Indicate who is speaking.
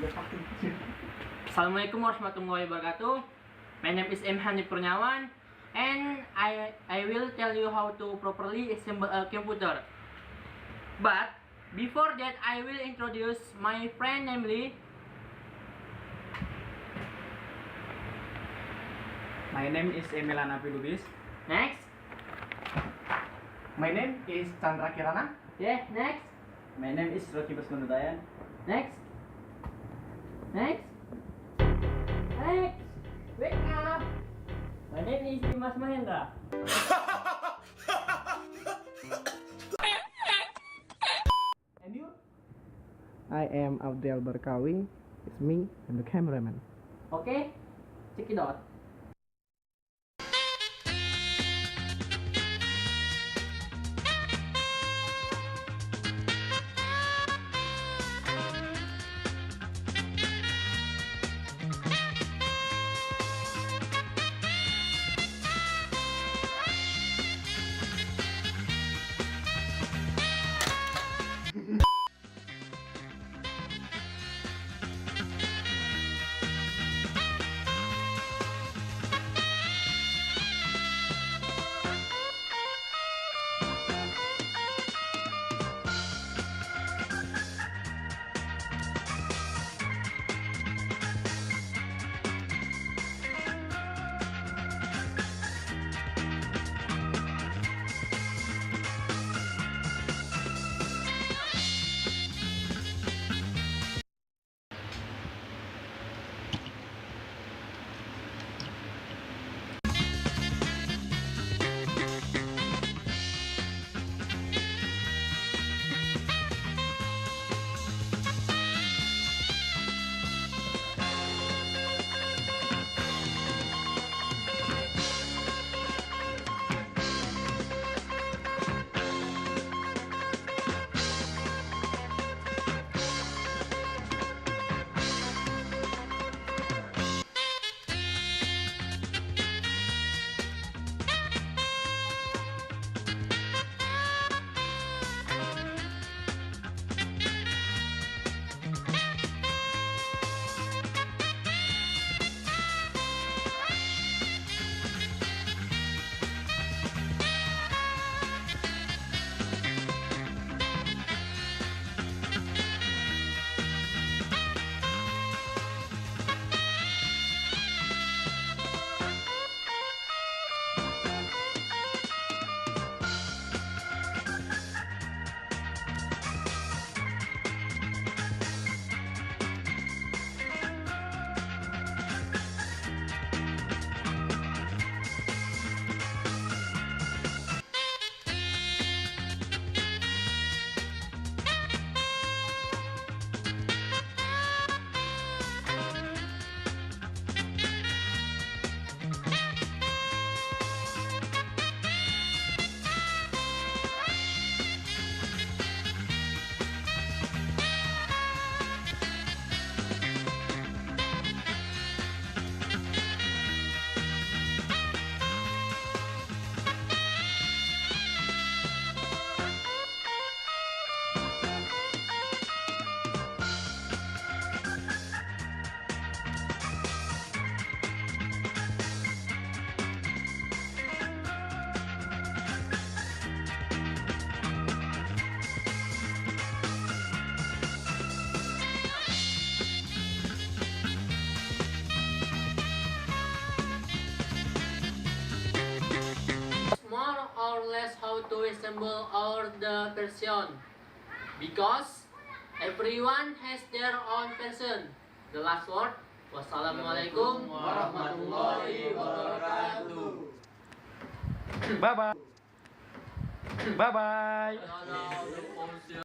Speaker 1: Assalamualaikum warahmatullahi wabarakatuh. My name is M. Hanif Kurniawan, and I will tell you how to properly assemble a computer. But before that, I will introduce my friend, namely.
Speaker 2: My name is Emilan Apilubis.
Speaker 1: Next.
Speaker 2: My name is Chandra Kirana.
Speaker 1: Yeah, next.
Speaker 2: My name is Rocky Baskundayan.
Speaker 1: Next. Next. Next. Wake up. My name is Dimas Mahendra.
Speaker 2: And you?
Speaker 3: I am Abdel Barkawi. It's me and the cameraman.
Speaker 1: Okay, check it out. More or less how to assemble our the version, because everyone has their own version. The last word. Wassalamualaikum warahmatullahi wabarakatuh.
Speaker 3: Bye bye. Bye bye.
Speaker 1: No, no,